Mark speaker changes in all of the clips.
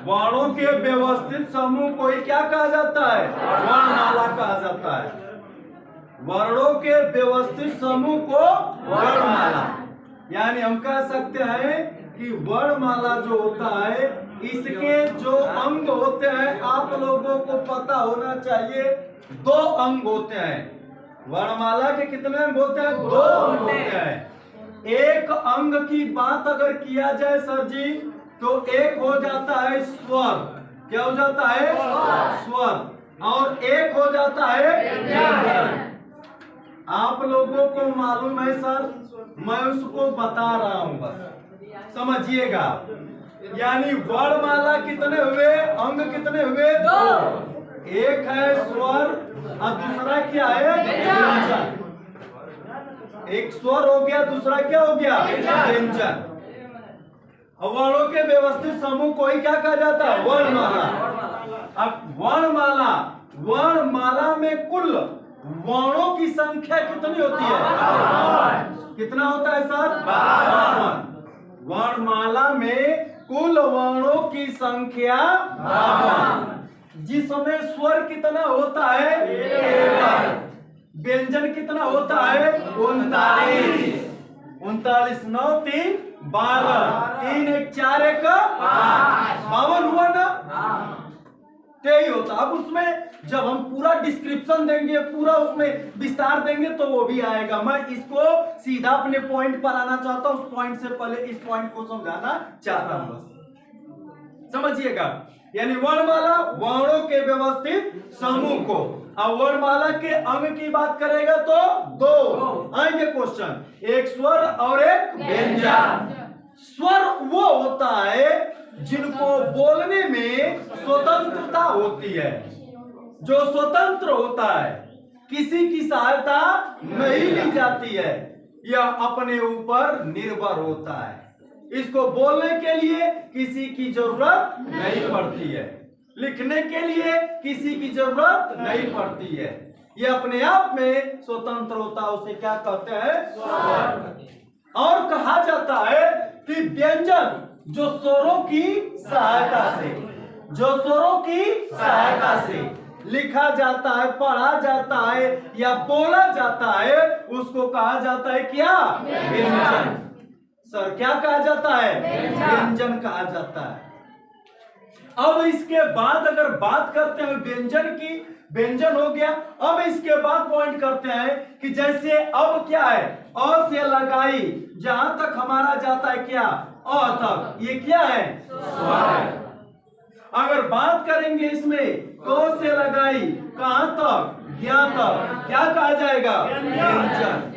Speaker 1: वर्णों के व्यवस्थित समूह को ही क्या कहा जाता है? वर्णमाला कहा जाता है। वर्णों के व्यवस्थित समूह को वर्णमाला, यानी हम कह सकते हैं कि वर्णमाला जो होता है इसके जो अंग होते हैं आप लोगों को पता होना चाहिए। 2 अंग होते हैं। वर्णमाला के कितने अंग होते हैं? 2 अंग होते हैं। एक अंग की बात अगर किया जाए सर जी तो एक हो जाता है स्वर। क्या हो जाता है? स्वर। और एक हो जाता है व्यंजन। आप लोगों को मालूम है सर, मैं उसको बता रहा हूं, बस समझिएगा। यानी वर्णमाला कितने हुए? अंग कितने हुए? 2। एक है स्वर और दूसरा क्या है? व्यंजन। एक स्वर हो गया, दूसरा क्या हो गया? व्यंजन। वर्णों के व्यवस्थित समूह को ही क्या कहा जाता है? वर्णमाला। अब वर्णमाला में कुल वर्णों की संख्या कितनी होती है? 52। कितना होता है सर? 52। वर्णमाला में कुल वर्णों की संख्या 52, जिसमें स्वर कितना होता है? 1। व्यंजन कितना होता है? 39। 39 9 3 12 3 1 4 1 5 52 हुआ ना? यही होता। अब उसमें जब हम पूरा डिस्क्रिप्शन देंगे, पूरा उसमें विस्तार देंगे तो वो भी आएगा। मैं इसको सीधा अपने पॉइंट पर आना चाहता हूं, उस पॉइंट से पहले इस पॉइंट को समझाना चाहता हूं, बस समझिएगा। यानी वर्णमाला वर्णों के व्यवस्थित समूह को, अब वर्णमाला के अंग की बात करेगा तो 2 आएंगे क्वेश्चन, एक स्वर और एक व्यंजन। स्वर वो होता है जिनको बोलने में स्वतंत्रता होती है, जो स्वतंत्र होता है, किसी की सहायता नहीं ली जाती है, यह अपने ऊपर निर्भर होता है। इसको बोलने के लिए किसी की जरूरत नहीं पड़ती है, लिखने के लिए किसी की जरूरत नहीं पड़ती है, यह अपने आप में स्वतंत्र होता है। उसे क्या कहते हैं? स्वर। और कहा जाता है कि व्यंजन जो स्वरों की सहायता से लिखा जाता है, पढ़ा जाता है या बोला जाता है, उसको कहा जाता है क्या? व्यंजन। सर क्या कहा जाता है? व्यंजन कहा जाता है। अब इसके बाद अगर बात करते हैं व्यंजन की, व्यंजन हो गया। अब इसके बाद पॉइंट करते हैं कि जैसे अब क्या है? अ से लगाई जहां तक हमारा जाता है क्या? अ तक, ये क्या है? स्वर है। अगर बात करेंगे इसमें क से लगाई कहां तक? ज्ञा तक, क्या कहा जाएगा? व्यंजन।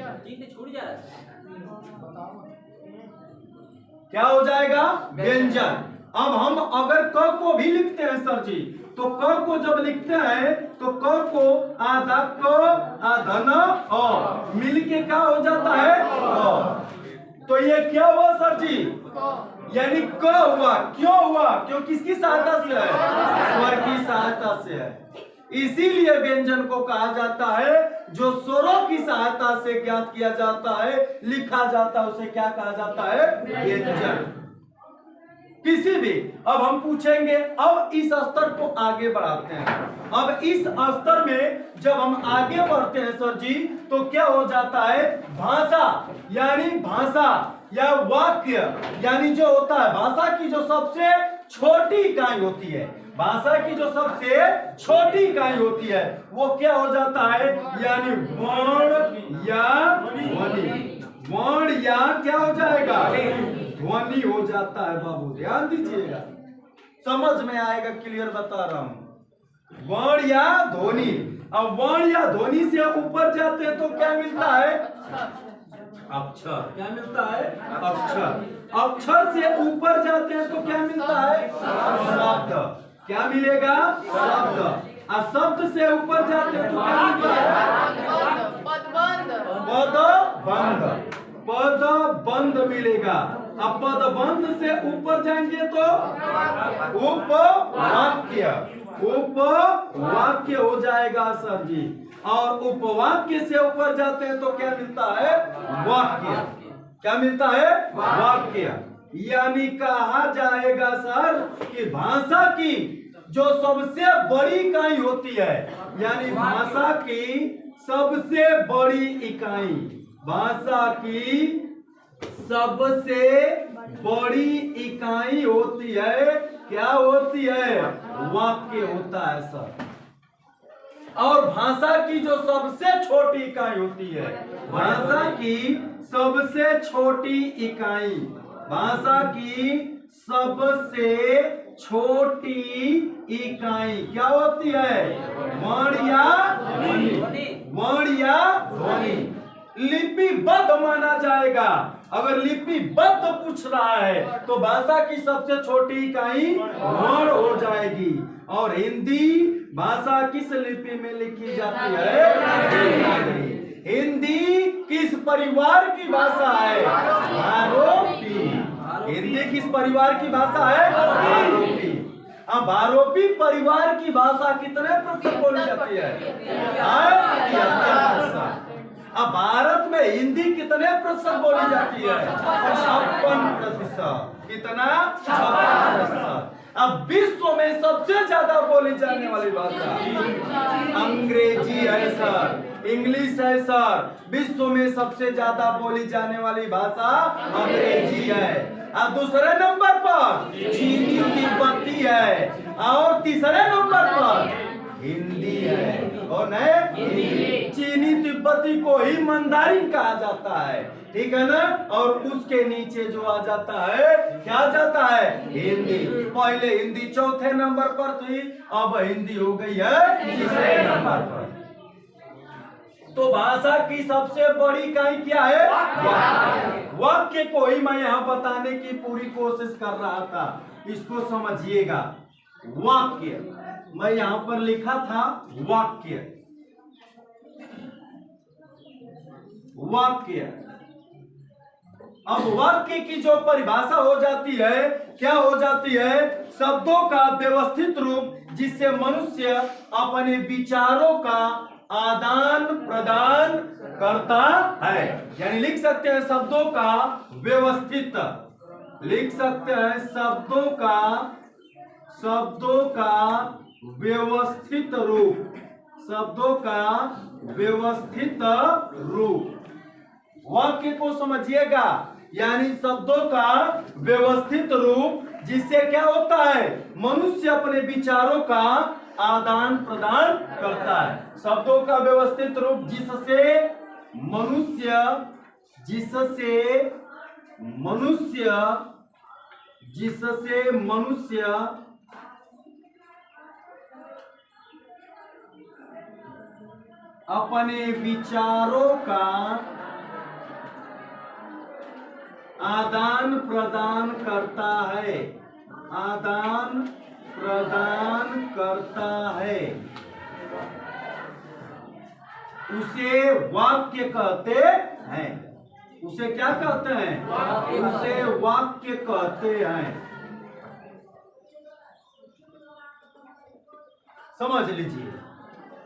Speaker 1: क्या हो जाएगा? व्यंजन। अब हम अगर क को भी लिखते हैं सर जी, तो क को जब लिखते हैं तो क को आधा क आधा न अ मिलके क्या हो जाता है? क। तो ये क्या हुआ सर जी? यानी क हुआ। क्यों हुआ? क्यों किसकी सहायता से है? स्वर की सहायता से है। इसीलिए व्यंजन को कहा जाता है जो स्वरों की सहायता से ज्ञात किया जाता है, लिखा जाता है, उसे क्या कहा जाता है? व्यंजन। किसी भी, अब हम पूछेंगे, अब इस स्तर को आगे बढ़ाते हैं। अब इस स्तर में जब हम आगे बढ़ते हैं सर जी, तो क्या हो जाता है? भाषा, यानी भाषा या वाक्य, यानी जो होता है भाषा की जो सबसे छोटी इकाई होती है, भाषा की जो सबसे छोटी इकाई होती है, वो क्या हो जाता है? यानी वर्ण या ध्वनि। वर्ण या क्या हो जाएगा? ध्वनि हो जाता है। बाबू ध्यान दीजिएगा, समझ में आएगा, क्लियर बता रहा हूं। वर्ण या ध्वनि। अब वर्ण या ध्वनि से ऊपर जाते हैं तो क्या मिलता है? अक्षर। क्या मिलता है? अक्षर। अक्षर से ऊपर जाते हैं तो क्या मिलता है? शब्द। क्या मिलेगा? शब्द। और शब्द से ऊपर जाते हैं तो क्या मिलता है? पदबंध। पदबंध मिलेगा। अब पदबंध से ऊपर जाएंगे तो उपवाक्य। उपवाक्य हो जाएगा सर जी। और उपवाक्य से ऊपर जाते हैं तो क्या मिलता है? वाक्य। क्या मिलता है? वाक्य। यानी कहा जाएगा सर कि भाषा की जो सबसे बड़ी इकाई होती है, यानी भाषा की सबसे बड़ी इकाई, भाषा की सबसे बड़ी इकाई होती है, क्या होती है? वाक्य होता है सर। और भाषा की जो सबसे छोटी इकाई होती है, भाषा की सबसे छोटी इकाई, भाषा की सबसे छोटी इकाई क्या होती है? वर्ण या ध्वनि, वर्ण या ध्वनि। लिपिबद्ध माना जाएगा। अगर लिपिबद्ध पूछ रहा है तो भाषा की सबसे छोटी इकाई वर्ण हो जाएगी। और हिंदी भाषा किस लिपि में लिखी जाती है? हिंदी किस परिवार की भाषा है? आरोपी। हिंदी किस परिवार की भाषा है? आरोपी। अब आरोपी परिवार की भाषा कितने प्रतिशत बोली जाती है? 73%। अब भारत में हिंदी कितने प्रतिशत बोली जाती है? 56%। कितना? 56%। अब विश्व में सबसे ज्यादा बोली जाने वाली भाषा अंग्रेजी है सर, इंग्लिश है सर। विश्व में सबसे ज्यादा बोली जाने वाली भाषा अंग्रेजी है। और दूसरे नंबर पर चीनी तिब्बती है, और तीसरे नंबर पर हिंदी है। कौन है? हिंदी। चीनी तिब्बती को ही मंदारिन कहा जाता है, ठीक है ना? और उसके नीचे जो आ जाता है, क्या आ जाता है? हिंदी। पहले हिंदी चौथे नंबर पर थी, अब हिंदी हो गई है तीसरे नंबर पर। तो भाषा की सबसे बड़ी इकाई क्या है? वाक्य। वाक्य को ही मैं यहाँ बताने की पूरी कोशिश कर रहा था, इसको समझिएगा। वाक्य मैं यहां पर लिखा था, वाक्य। वाक्य। अब वाक्य की जो परिभाषा हो जाती है, क्या हो जाती है? शब्दों का व्यवस्थित रूप जिससे मनुष्य अपने विचारों का आदान प्रदान करता है। यानी लिख सकते हैं शब्दों का व्यवस्थित, लिख सकते हैं शब्दों का व्यवस्थित रूप, शब्दों का व्यवस्थित रूप। वाक्य को समझिएगा, यानी शब्दों का व्यवस्थित रूप जिससे क्या होता है? मनुष्य अपने विचारों का आदान प्रदान करता है। शब्दों का व्यवस्थित रूप जिससे मनुष्य अपने विचारों का आदान प्रदान करता है, आदान प्रदान करता है, उसे वाक्य कहते हैं। उसे क्या कहते हैं? उसे वाक्य कहते हैं। समझ लीजिए,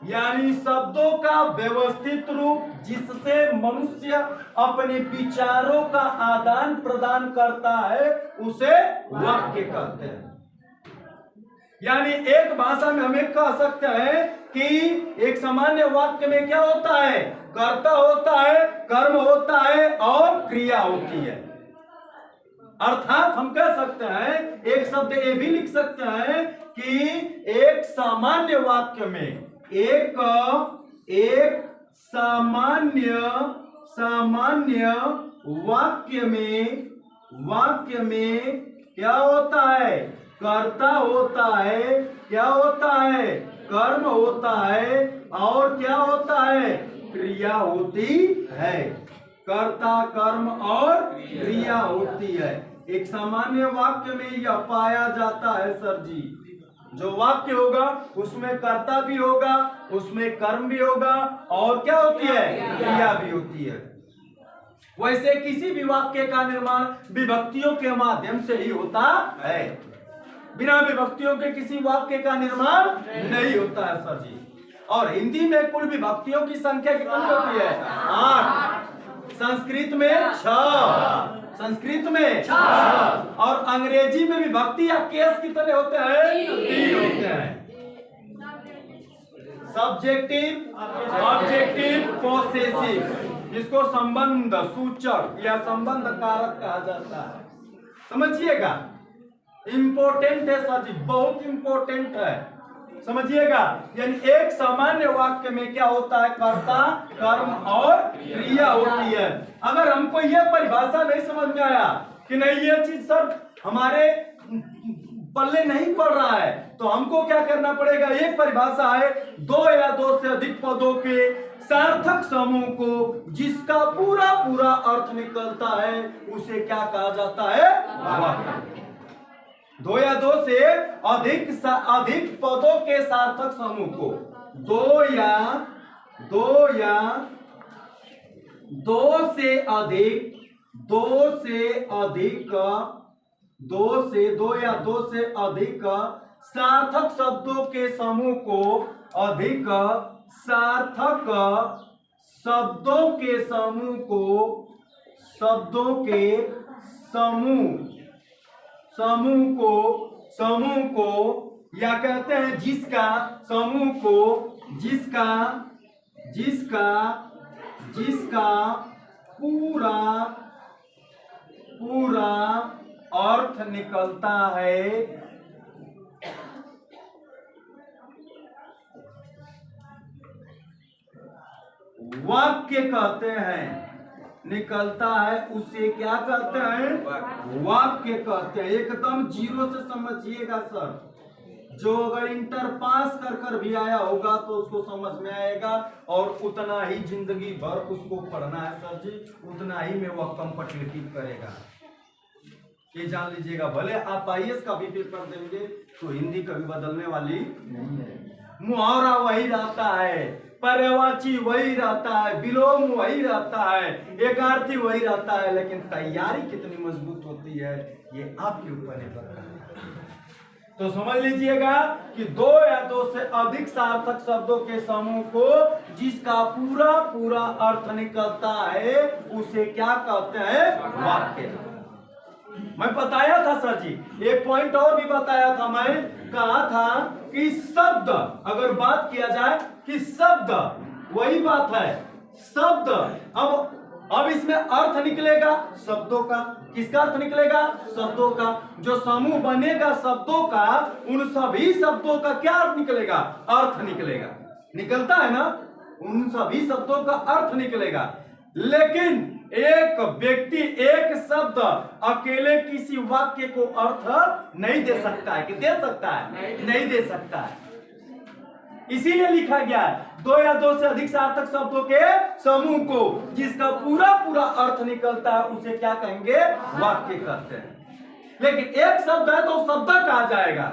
Speaker 1: यानी शब्दों का व्यवस्थित रूप जिससे मनुष्य अपने विचारों का आदान प्रदान करता है, उसे वाक्य कहते हैं। यानी एक भाषा में हमें कह सकते हैं कि एक सामान्य वाक्य में क्या होता है? कर्ता होता है, कर्म होता है और क्रिया होती है। अर्थात हम कह सकते हैं, एक शब्द ये भी लिख सकते हैं कि एक सामान्य वाक्य में एक सामान्य वाक्य में क्या होता है? कर्ता होता है, क्या होता है? कर्म होता है, और क्या होता है? क्रिया होती है। कर्ता, कर्म और क्रिया होती है। एक सामान्य वाक्य में यह पाया जाता है सर जी। जो वाक्य होगा उसमें कर्ता भी होगा, उसमें कर्म भी होगा, और क्या होती है? क्रिया भी होती है। वैसे किसी भी वाक्य का निर्माण विभक्तियों के माध्यम से ही होता है। बिना विभक्तियों के किसी वाक्य का निर्माण नहीं होता है सर जी। और हिंदी में कुल विभक्तियों की संख्या कितनी होती है? 8। संस्कृत में 6, संस्कृत में और अंग्रेजी में भी भक्ति या केस कितने होते हैं? 3 होते हैं। सब्जेक्टिव, ऑब्जेक्टिव, पोसेसिव, जिसको संबंध सूचक या संबंध कारक कहा जाता है। समझिएगा, इंपॉर्टेंट है सर जी, बहुत इंपॉर्टेंट है, समझिएगा। यानी एक सामान्य वाक्य में क्या होता है? कर्ता, कर्म और क्रिया होती है। अगर हमको यह परिभाषा नहीं समझ में आया कि नहीं ये चीज सर हमारे पल्ले नहीं पड़ रहा है, तो हमको क्या करना पड़ेगा? एक परिभाषा है, 2 या 2 से अधिक पदों के सार्थक समूह को जिसका पूरा पूरा अर्थ निकलता है उसे क्या कहा जाता है? वाक्य। 2 या 2 से अधिक पदों के सार्थक समूह को, 2 या 2 से अधिक 2 या 2 से अधिक सार्थक शब्दों के समूह को, अधिक सार्थक शब्दों के समूह को, शब्दों के समूह को या कहते हैं जिसका समूह को, जिसका पूरा अर्थ निकलता है, वाक्य कहते हैं। निकलता है उसे क्या कहते हैं? वाक्य कहते हैं। एकदम 0 से समझिएगा सर। जो अगर इंटर पास कर भी आया होगा तो उसको समझ में आएगा और उतना ही जिंदगी भर उसको पढ़ना है सर जी, उतना ही में वह कॉम्पिटिटिव करेगा। ये जान लीजिएगा, भले आप IAS का भी पेपर देंगे तो हिंदी कभी बदलने वाली नहीं है। मुहावरा वही रहता है, पर्यायवाची वही रहता है, विलोम वही रहता है, एकार्थी वही रहता है, लेकिन तैयारी कितनी मजबूत होती है ये आपके ऊपर निर्भर करता है। तो समझ लीजिएगा कि 2 या 2 से अधिक सार्थक शब्दों के समूह को जिसका पूरा पूरा अर्थ निकलता है उसे क्या कहते हैं? वाक्य। मैं बताया था सर जी, एक पॉइंट और भी बताया था। मैं कहा था कि शब्द, अगर बात किया जाए कि शब्द वही बात है, शब्द अब इसमें अर्थ निकलेगा शब्दों का। किसका अर्थ निकलेगा? शब्दों का। जो समूह बनेगा शब्दों का, उन सभी शब्दों का क्या अर्थ निकलेगा? अर्थ निकलेगा। निकलता है ना, उन सभी शब्दों का अर्थ निकलेगा। लेकिन एक व्यक्ति, एक शब्द अकेले किसी वाक्य को अर्थ नहीं दे सकता है। कि दे सकता है? नहीं दे सकता है। इसीलिए लिखा गया है 2 या 2 से अधिक सार्थक शब्दों के समूह को जिसका पूरा पूरा अर्थ निकलता है उसे क्या कहेंगे? वाक्य कहते हैं। लेकिन एक शब्द है तो शब्द कहा जाएगा,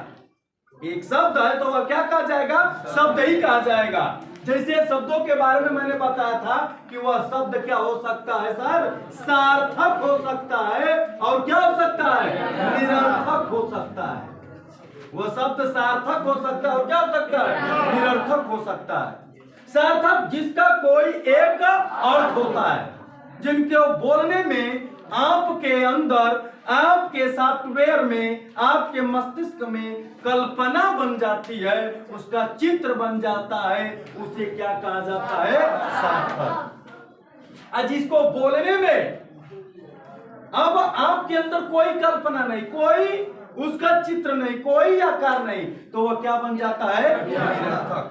Speaker 1: एक शब्द है तो वह क्या कहा जाएगा? शब्द ही कहा जाएगा। जैसे शब्दों के बारे में मैंने बताया था कि वह शब्द क्या हो सकता है सर? सार्थक हो सकता है। और क्या हो सकता है? निरर्थक हो सकता है। वह शब्द सार्थक हो सकता है और क्या हो सकता है? निरर्थक हो सकता है। सार्थक जिसका कोई एक अर्थ होता है, जिनके बोलने में आपके अंदर, आपके सॉफ्टवेयर में, आपके मस्तिष्क में कल्पना बन जाती है, उसका चित्र बन जाता है, उसे क्या कहा जाता है? सार्थक। जिसको बोलने में अब आपके अंदर कोई कल्पना नहीं, कोई उसका चित्र नहीं, कोई आकार नहीं, तो वह क्या बन जाता है? निरर्थक।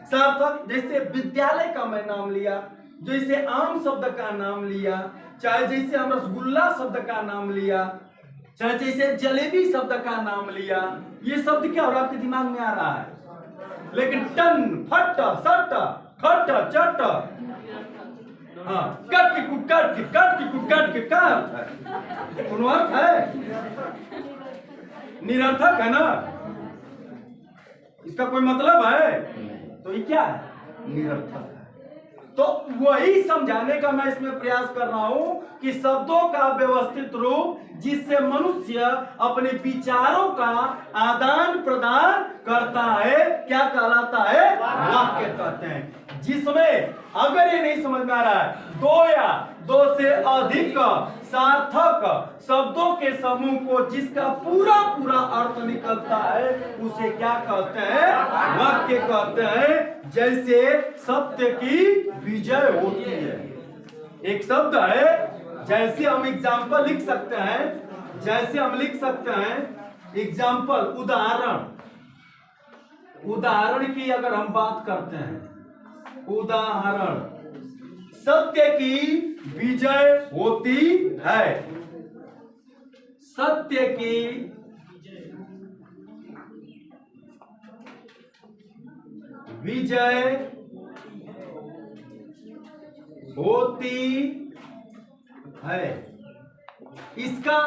Speaker 1: सार्थक जैसे विद्यालय का मैं नाम लिया, जैसे आम शब्द का नाम लिया, चाहे जैसे हम रसगुल्ला शब्द का नाम लिया, चाहे जैसे जलेबी शब्द का नाम लिया, ये शब्द क्या और आपके दिमाग में आ रहा है? लेकिन टन, फट, सट, खट, चट, कट की कुकट की कट की कुकट की का अर्थ है? कोनो अर्थ है? निरर्थक है ना, इसका कोई मतलब है? तो ये क्या है? निरर्थक है। तो वही समझाने का मैं इसमें प्रयास कर रहा हूं कि शब्दों का व्यवस्थित रूप जिससे मनुष्य अपने विचारों का आदान प्रदान करता है क्या कहलाता है? वाक्य कहते हैं। जिसमें अगर ये नहीं समझ में आ रहा है, दो या दो से अधिक सार्थक शब्दों के समूह को जिसका पूरा पूरा अर्थ निकलता है उसे क्या कहते हैं? वाक्य कहते हैं। जैसे सत्य की विजय होती है, एक शब्द है, जैसे हम एग्जाम्पल लिख सकते हैं, जैसे हम लिख सकते हैं एग्जाम्पल, उदाहरण की अगर हम बात करते हैं, उदाहरण, सत्य की विजय होती है, सत्य की विजय होती है। इसका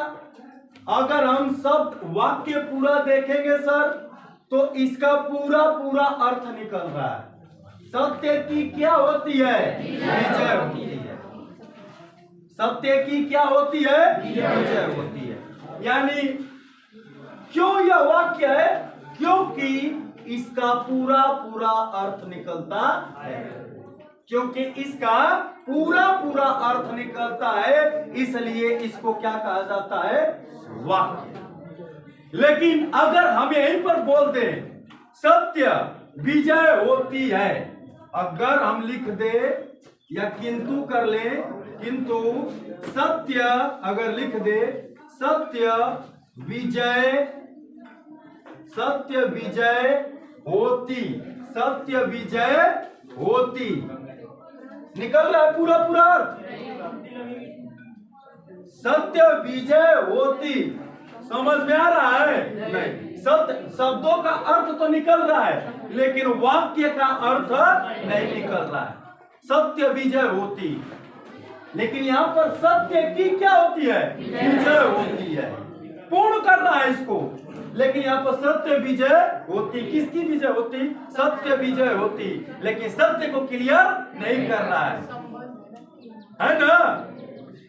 Speaker 1: अगर हम सब वाक्य पूरा देखेंगे सर तो इसका पूरा पूरा अर्थ निकल रहा है। सत्य की क्या होती है? विजय होती है। सत्य की क्या होती है? विजय होती है। यानी क्यों यह वाक्य है? क्योंकि इसका पूरा पूरा अर्थ निकलता है, क्योंकि इसका पूरा पूरा अर्थ निकलता है, इसलिए इसको क्या कहा जाता है? वाक्य। लेकिन अगर हम यहीं पर बोल दें सत्य विजय होती है, अगर हम लिख दे या किंतु कर ले, किंतु सत्य अगर लिख दे, सत्य विजय, सत्य विजय होती, सत्य विजय होती, निकल रहा है पूरा पूरा अर्थ। सत्य विजय होती समझ में आ रहा है? नहीं। सत्य शब्दों का अर्थ तो निकल रहा है, लेकिन वाक्य का अर्थ नहीं निकल रहा है। सत्य विजय होती, लेकिन यहाँ पर सत्य की क्या होती है? विजय होती है। पूर्ण कर रहा है इसको, लेकिन यहाँ पर सत्य विजय होती, किसकी विजय होती? सत्य विजय होती, लेकिन सत्य को क्लियर नहीं कर रहा है ना?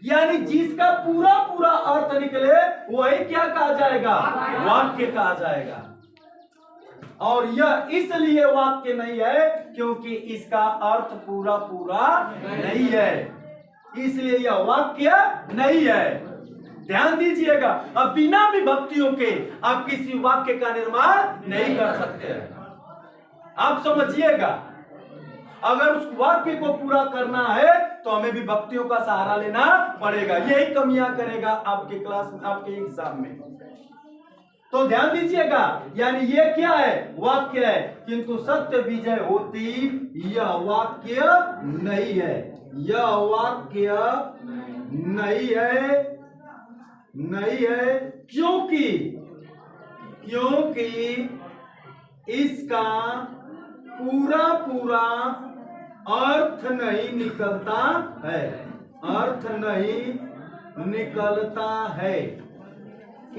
Speaker 1: यानी जिसका पूरा पूरा अर्थ निकले वही क्या कहा जाएगा? वाक्य कहा जाएगा। और यह इसलिए वाक्य नहीं है क्योंकि इसका अर्थ पूरा पूरा नहीं है, इसलिए यह वाक्य नहीं है। ध्यान दीजिएगा, अब बिना विभक्तियों के आप किसी वाक्य का निर्माण नहीं कर सकते। आप समझिएगा, अगर उस वाक्य को पूरा करना है तो हमें विभक्तियों का सहारा लेना पड़ेगा। यही कमियां करेगा आपके क्लास, आपके एग्जाम में। तो ध्यान दीजिएगा, यानी ये क्या है? वाक्य है, किंतु सत्य विजय होती यह वाक्य नहीं है, यह वाक्य नहीं है, नहीं है। क्योंकि इसका पूरा पूरा अर्थ नहीं निकलता है, अर्थ नहीं निकलता है,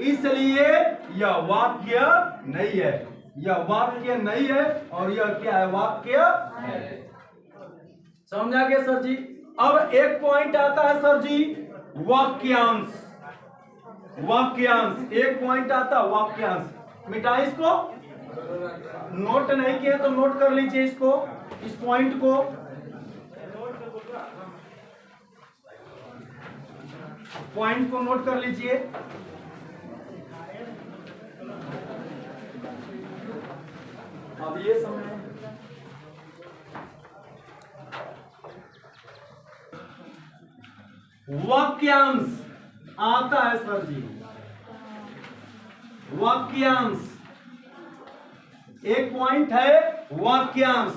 Speaker 1: इसलिए यह वाक्य नहीं है, यह वाक्य नहीं है। और यह क्या है? वाक्य है। समझ आ गया सर जी? अब एक पॉइंट आता है सर जी, वाक्यांश। वाक्यांश एक पॉइंट आता, वाक्यांश। मिटाए इसको, नोट नहीं किए तो नोट कर लीजिए इसको, इस पॉइंट को। पॉइंट को नोट कर लीजिए। अब ये समय वाक्यांश आता है सर जी, वाक्यांश एक पॉइंट है, वाक्यांश।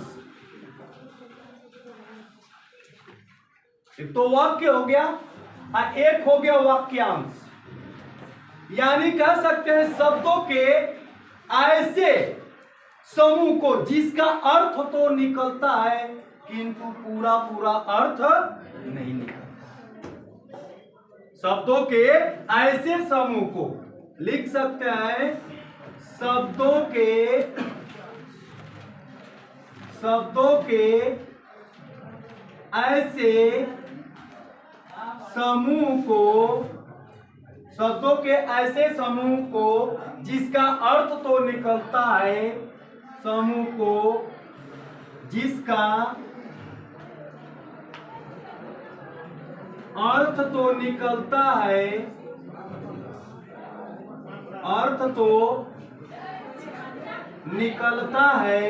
Speaker 1: एक तो वाक्य हो गया और एक हो गया वाक्यांश। यानी कह सकते हैं शब्दों के ऐसे समूह को जिसका अर्थ तो निकलता है किंतु पूरा पूरा अर्थ नहीं निकलता। शब्दों के ऐसे समूह को लिख सकते हैं, शब्दों के ऐसे समूह को, शब्दों के ऐसे समूह को जिसका अर्थ तो निकलता है, समूह को जिसका अर्थ तो निकलता है, अर्थ तो निकलता है,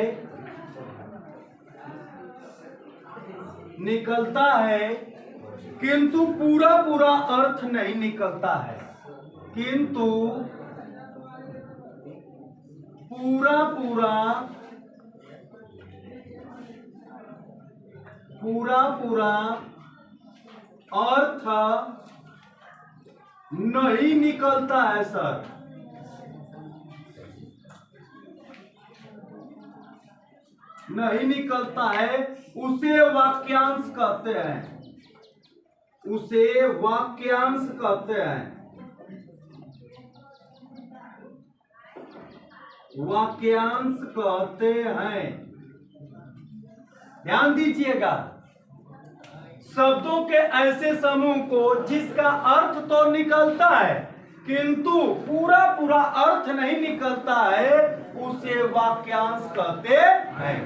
Speaker 1: निकलता है, किंतु पूरा पूरा अर्थ नहीं निकलता है, किंतु पूरा पूरा अर्थ नहीं निकलता है सर, नहीं निकलता है, उसे वाक्यांश कहते हैं, उसे वाक्यांश कहते हैं, वाक्यांश कहते हैं। ध्यान दीजिएगा, शब्दों के ऐसे समूह को जिसका अर्थ तो निकलता है किंतु पूरा पूरा अर्थ नहीं निकलता है, उसे वाक्यांश कहते हैं।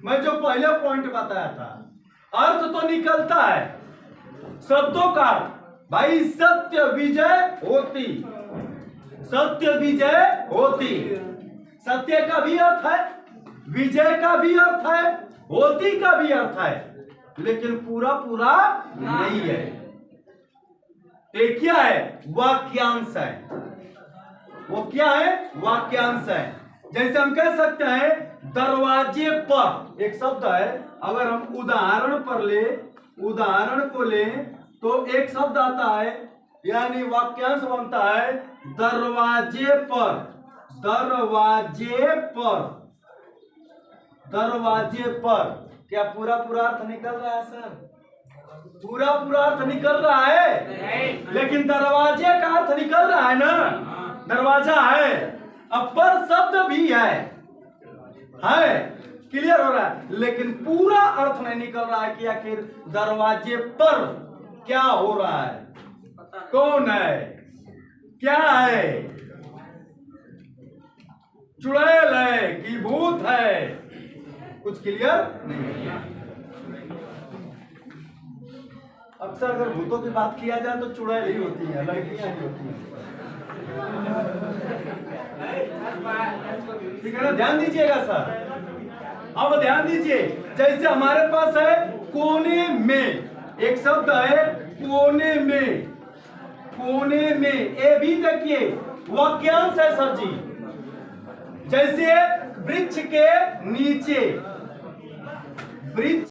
Speaker 1: मैं जो पहले पॉइंट बताया था, अर्थ तो निकलता है, शब्दों का भाई सत्य विजय होती, सत्य विजय होती, सत्य का भी अर्थ है, विजय का भी अर्थ है, होती का भी अर्थ है, लेकिन पूरा पूरा नहीं है। ये क्या है? वाक्यांश है। वो क्या है? वाक्यांश है। जैसे हम कह सकते हैं दरवाजे पर, एक शब्द है, अगर हम उदाहरण पर ले, उदाहरण को ले तो एक शब्द आता है, यानी वाक्यांश बनता है दरवाजे पर, दरवाजे पर, दरवाजे पर। क्या पूरा पूरा अर्थ निकल रहा है सर? पूरा पूरा अर्थ निकल रहा है, लेकिन दरवाजे का अर्थ निकल रहा है ना, दरवाजा है, अब पर शब्द भी है, क्लियर हो रहा है, लेकिन पूरा अर्थ नहीं निकल रहा है कि आखिर दरवाजे पर क्या हो रहा है, कौन है, क्या है, चुड़ैल है कि भूत है, कुछ क्लियर नहीं है। अक्सर अगर भूतों की बात किया जाए तो चुड़ैल ही होती है, लड़कियां ही होती हैं। ठीक है ना, ध्यान दीजिएगा सर। अब ध्यान दीजिए, जैसे हमारे पास है कोने में, एक शब्द है कोने में, कोने में, ये भी देखिए वाक्यांश है सर जी। जैसे वृक्ष के नीचे, वृक्ष